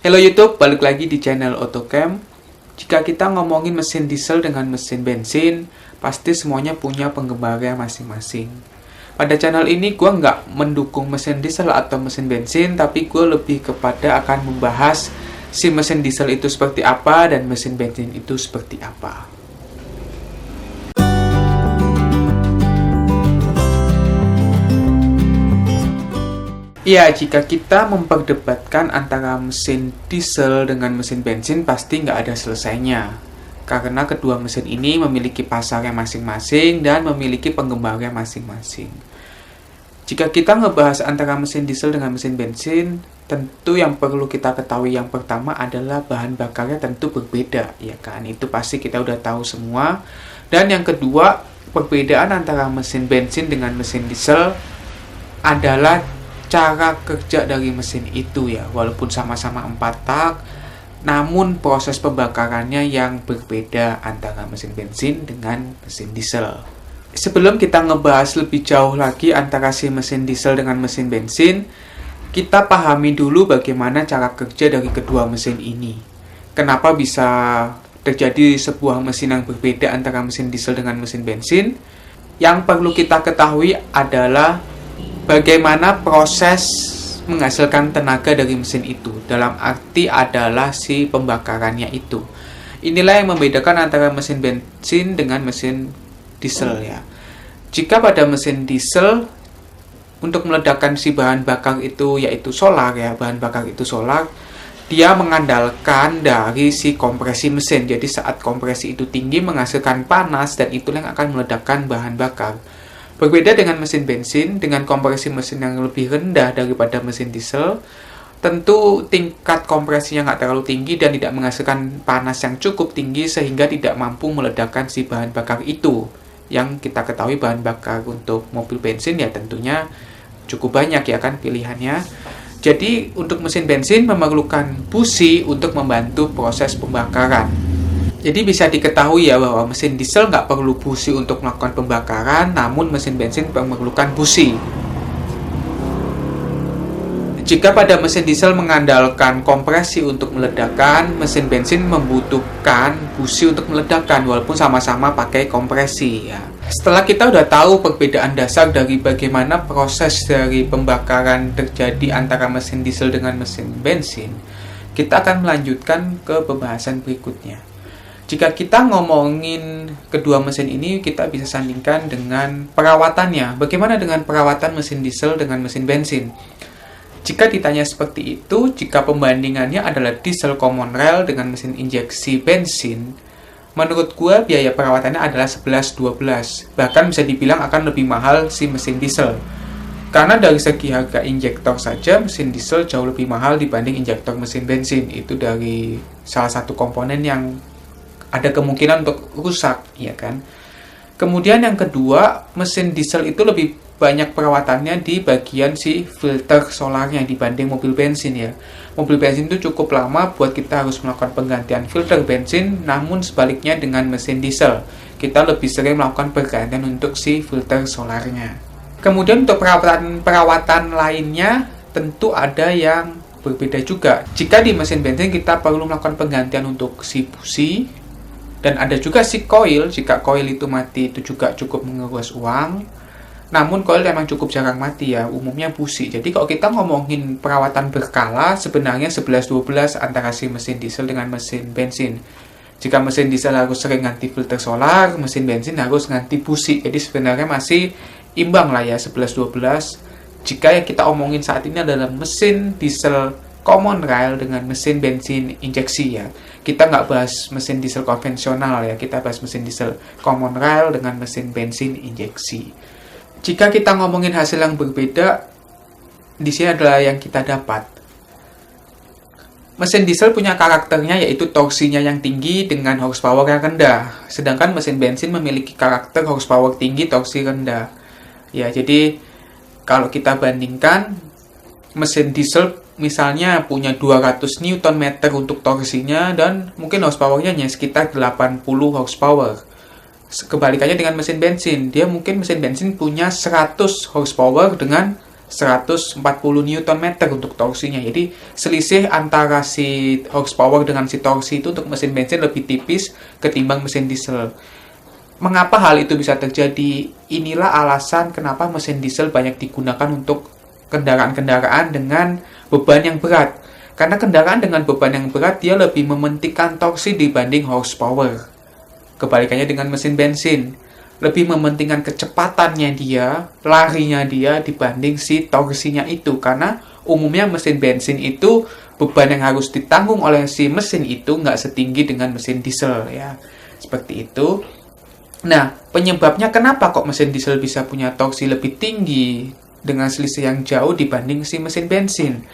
Halo YouTube, balik lagi di channel AutoCam. Jika kita ngomongin mesin diesel dengan mesin bensin, pasti semuanya punya penggemarnya masing-masing. Pada channel ini gue nggak mendukung mesin diesel atau mesin bensin, tapi gue lebih kepada akan membahas si mesin diesel itu seperti apa dan mesin bensin itu seperti apa. Ya, jika kita memperdebatkan antara mesin diesel dengan mesin bensin, pasti nggak ada selesainya. Karena kedua mesin ini memiliki pasarnya masing-masing dan memiliki penggemarnya masing-masing. Jika kita ngebahas antara mesin diesel dengan mesin bensin, tentu yang perlu kita ketahui yang pertama adalah bahan bakarnya tentu berbeda, ya kan? Itu pasti kita udah tahu semua. Dan yang kedua, perbedaan antara mesin bensin dengan mesin diesel adalah cara kerja dari mesin itu ya. Walaupun sama-sama 4 tak, namun proses pembakarannya yang berbeda antara mesin bensin dengan mesin diesel. Sebelum kita ngebahas lebih jauh lagi antara si mesin diesel dengan mesin bensin, kita pahami dulu bagaimana cara kerja dari kedua mesin ini. Kenapa bisa terjadi sebuah mesin yang berbeda antara mesin diesel dengan mesin bensin? Yang perlu kita ketahui adalah bagaimana proses menghasilkan tenaga dari mesin itu. Dalam arti adalah si pembakarannya itu. Inilah yang membedakan antara mesin bensin dengan mesin diesel ya. Jika pada mesin diesel, untuk meledakkan si bahan bakar itu yaitu solar ya, bahan bakar itu solar, dia mengandalkan dari si kompresi mesin. Jadi saat kompresi itu tinggi menghasilkan panas dan itulah yang akan meledakkan bahan bakar. Berbeda dengan mesin bensin, dengan kompresi mesin yang lebih rendah daripada mesin diesel, tentu tingkat kompresinya nggak terlalu tinggi dan tidak menghasilkan panas yang cukup tinggi sehingga tidak mampu meledakkan si bahan bakar itu. Yang kita ketahui bahan bakar untuk mobil bensin ya tentunya cukup banyak ya kan pilihannya. Jadi untuk mesin bensin memerlukan busi untuk membantu proses pembakaran. Jadi bisa diketahui ya bahwa mesin diesel nggak perlu busi untuk melakukan pembakaran, namun mesin bensin memerlukan busi. Jika pada mesin diesel mengandalkan kompresi untuk meledakkan, mesin bensin membutuhkan busi untuk meledakkan walaupun sama-sama pakai kompresi ya. Setelah kita udah tahu perbedaan dasar dari bagaimana proses dari pembakaran terjadi antara mesin diesel dengan mesin bensin, kita akan melanjutkan ke pembahasan berikutnya. Jika kita ngomongin kedua mesin ini, kita bisa sandingkan dengan perawatannya. Bagaimana dengan perawatan mesin diesel dengan mesin bensin? Jika ditanya seperti itu, jika pembandingannya adalah diesel common rail dengan mesin injeksi bensin, menurut gue biaya perawatannya adalah 11-12. Bahkan bisa dibilang akan lebih mahal si mesin diesel. Karena dari segi harga injektor saja, mesin diesel jauh lebih mahal dibanding injektor mesin bensin. Itu dari salah satu komponen yang ada kemungkinan untuk rusak, ya kan? Kemudian yang kedua, mesin diesel itu lebih banyak perawatannya di bagian si filter solarnya dibanding mobil bensin ya. Mobil bensin itu cukup lama buat kita harus melakukan penggantian filter bensin, namun sebaliknya dengan mesin diesel, kita lebih sering melakukan pergantian untuk si filter solarnya. Kemudian untuk perawatan lainnya tentu ada yang berbeda juga. Jika di mesin bensin kita perlu melakukan penggantian untuk si busi, dan ada juga si coil. Jika coil itu mati itu juga cukup menguras uang. Namun coil memang cukup jarang mati ya, umumnya busi. Jadi kalau kita ngomongin perawatan berkala, sebenarnya 11-12 antara si mesin diesel dengan mesin bensin. Jika mesin diesel harus sering ganti filter solar, mesin bensin harus ganti busi. Jadi sebenarnya masih imbang lah ya 11-12. Jika yang kita omongin saat ini adalah mesin diesel common rail dengan mesin bensin injeksi ya. Kita nggak bahas mesin diesel konvensional ya, kita bahas mesin diesel common rail dengan mesin bensin injeksi. Jika kita ngomongin hasil yang berbeda, di sini adalah yang kita dapat. Mesin diesel punya karakternya yaitu torsinya yang tinggi dengan horsepower yang rendah. Sedangkan mesin bensin memiliki karakter horsepower tinggi, torsi rendah. Ya, jadi kalau kita bandingkan, mesin diesel misalnya punya 200 Nm untuk torsinya dan mungkin horsepower-nya hanya sekitar 80 horsepower. Kebalikannya dengan mesin bensin, dia mungkin mesin bensin punya 100 horsepower dengan 140 Nm untuk torsinya. Jadi selisih antara si horsepower dengan si torsi itu untuk mesin bensin lebih tipis ketimbang mesin diesel. Mengapa hal itu bisa terjadi? Inilah alasan kenapa mesin diesel banyak digunakan untuk kendaraan-kendaraan dengan beban yang berat. Karena kendaraan dengan beban yang berat dia lebih mementingkan torsi dibanding horsepower. Kebalikannya dengan mesin bensin, lebih mementingkan kecepatannya dia, larinya dia dibanding si torsinya itu. Karena umumnya mesin bensin itu beban yang harus ditanggung oleh si mesin itu nggak setinggi dengan mesin diesel ya. Seperti itu. Nah, penyebabnya kenapa kok mesin diesel bisa punya torsi lebih tinggi dengan selisih yang jauh dibanding si mesin bensin?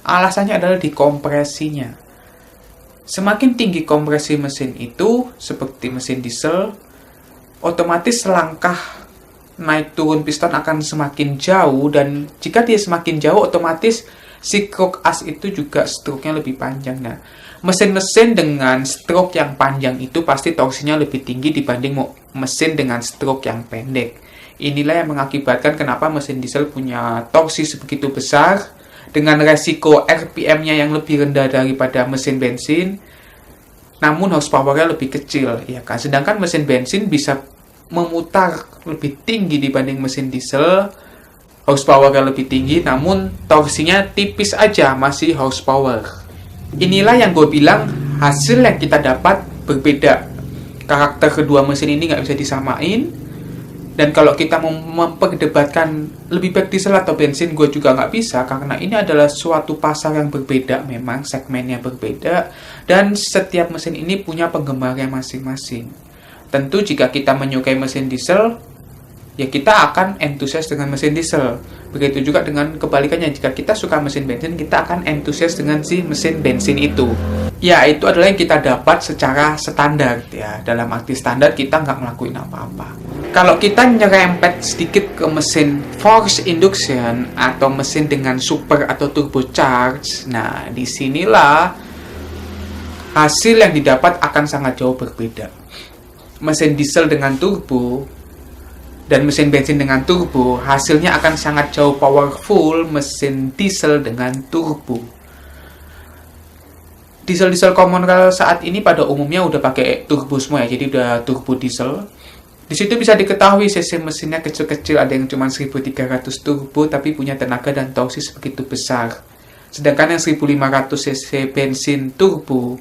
Alasannya adalah di kompresinya. Semakin tinggi kompresi mesin itu, seperti mesin diesel, otomatis langkah naik turun piston akan semakin jauh, dan jika dia semakin jauh otomatis si stroke as itu juga stroke-nya lebih panjang. Nah, mesin-mesin dengan stroke yang panjang itu pasti torsinya lebih tinggi dibanding mesin dengan stroke yang pendek. Inilah yang mengakibatkan kenapa mesin diesel punya torsi sebegitu besar dengan resiko RPM-nya yang lebih rendah daripada mesin bensin, namun horsepower-nya lebih kecil, ya kan? Sedangkan mesin bensin bisa memutar lebih tinggi dibanding mesin diesel, horsepower-nya lebih tinggi, namun torsinya tipis aja, masih horsepower. Inilah yang gue bilang, hasil yang kita dapat berbeda. Karakter kedua mesin ini nggak bisa disamain, dan kalau kita mau memperdebatkan lebih baik diesel atau bensin, gue juga nggak bisa, karena ini adalah suatu pasar yang berbeda, memang segmennya berbeda, dan setiap mesin ini punya penggemarnya masing-masing. Tentu jika kita menyukai mesin diesel, ya kita akan entusias dengan mesin diesel. Begitu juga dengan kebalikannya, jika kita suka mesin bensin, kita akan entusias dengan si mesin bensin itu. Ya, itu adalah yang kita dapat secara standar ya. Dalam arti standar kita nggak ngelakuin apa-apa. Kalau kita nyerempet sedikit ke mesin force induction atau mesin dengan super atau turbocharged, nah disinilah hasil yang didapat akan sangat jauh berbeda. Mesin diesel dengan turbo dan mesin bensin dengan turbo, hasilnya akan sangat jauh powerful mesin diesel dengan turbo. Diesel-diesel komersial saat ini pada umumnya udah pakai turbo semua ya, jadi udah turbo diesel. Di situ bisa diketahui cc mesinnya kecil-kecil, ada yang cuma 1300 turbo tapi punya tenaga dan torsi sebegitu besar. Sedangkan yang 1500 cc bensin turbo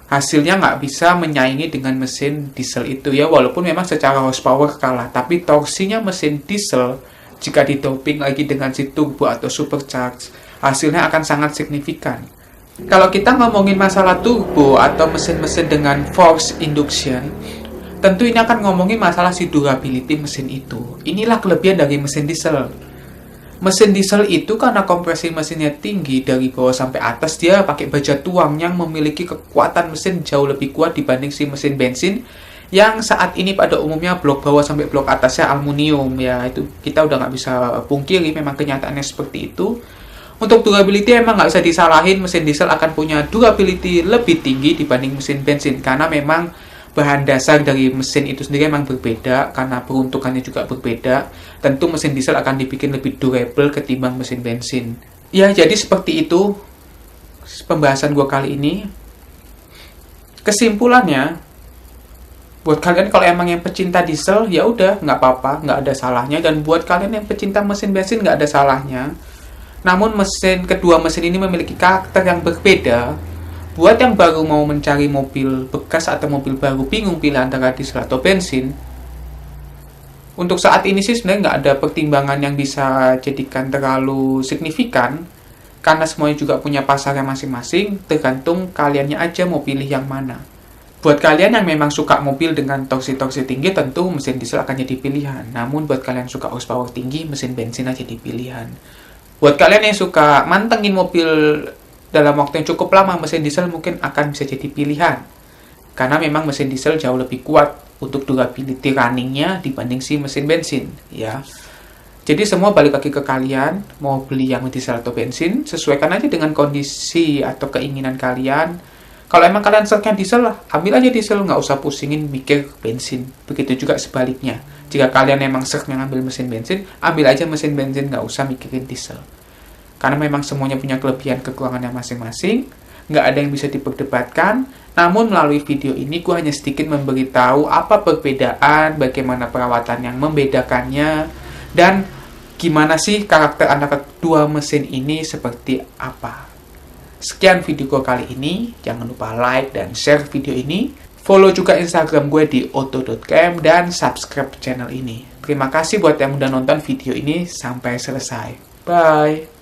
hasilnya nggak bisa menyaingi dengan mesin diesel itu ya, walaupun memang secara horsepower kalah, tapi torsinya mesin diesel jika didoping lagi dengan si turbo atau supercharged, hasilnya akan sangat signifikan. Kalau kita ngomongin masalah turbo atau mesin-mesin dengan force induction, tentu ini akan ngomongin masalah si durability mesin itu. Inilah kelebihan dari mesin diesel. Mesin diesel itu karena kompresi mesinnya tinggi dari bawah sampai atas, dia pakai baja tuang yang memiliki kekuatan mesin jauh lebih kuat dibanding si mesin bensin yang saat ini pada umumnya blok bawah sampai blok atasnya aluminium ya. Itu kita udah nggak bisa pungkiri, memang kenyataannya seperti itu. Untuk durability emang nggak bisa disalahin, mesin diesel akan punya durability lebih tinggi dibanding mesin bensin karena memang bahan dasar dari mesin itu sendiri memang berbeda, karena peruntukannya juga berbeda. Tentu mesin diesel akan dibikin lebih durable ketimbang mesin bensin. Ya, jadi seperti itu pembahasan gue kali ini. Kesimpulannya, buat kalian kalau emang yang pecinta diesel, ya udah nggak apa-apa, nggak ada salahnya. Dan buat kalian yang pecinta mesin bensin, nggak ada salahnya. Namun kedua mesin ini memiliki karakter yang berbeda. Buat yang baru mau mencari mobil bekas atau mobil baru, bingung pilih antara diesel atau bensin, untuk saat ini sih sebenarnya nggak ada pertimbangan yang bisa jadikan terlalu signifikan, karena semuanya juga punya pasarnya masing-masing, tergantung kaliannya aja mau pilih yang mana. Buat kalian yang memang suka mobil dengan torsi-torsi tinggi, tentu mesin diesel akan jadi pilihan. Namun buat kalian yang suka horsepower tinggi, mesin bensin aja jadi pilihan. Buat kalian yang suka mantengin mobil dalam waktu yang cukup lama, mesin diesel mungkin akan bisa jadi pilihan. Karena memang mesin diesel jauh lebih kuat untuk durability runningnya dibanding si mesin bensin, ya. Jadi semua balik lagi ke kalian, mau beli yang diesel atau bensin, sesuaikan aja dengan kondisi atau keinginan kalian. Kalau emang kalian seretnya diesel lah, ambil aja diesel, nggak usah pusingin mikir bensin. Begitu juga sebaliknya. Jika kalian emang seretnya ngambil mesin bensin, ambil aja mesin bensin, nggak usah mikirin diesel. Karena memang semuanya punya kelebihan kekurangannya masing-masing, nggak ada yang bisa diperdebatkan. Namun melalui video ini gue hanya sedikit memberitahu apa perbedaan, bagaimana perawatan yang membedakannya, dan gimana sih karakter antara kedua mesin ini seperti apa. Sekian video gue kali ini, jangan lupa like dan share video ini, follow juga Instagram gue di otto.cam dan subscribe channel ini. Terima kasih buat yang udah nonton video ini sampai selesai. Bye!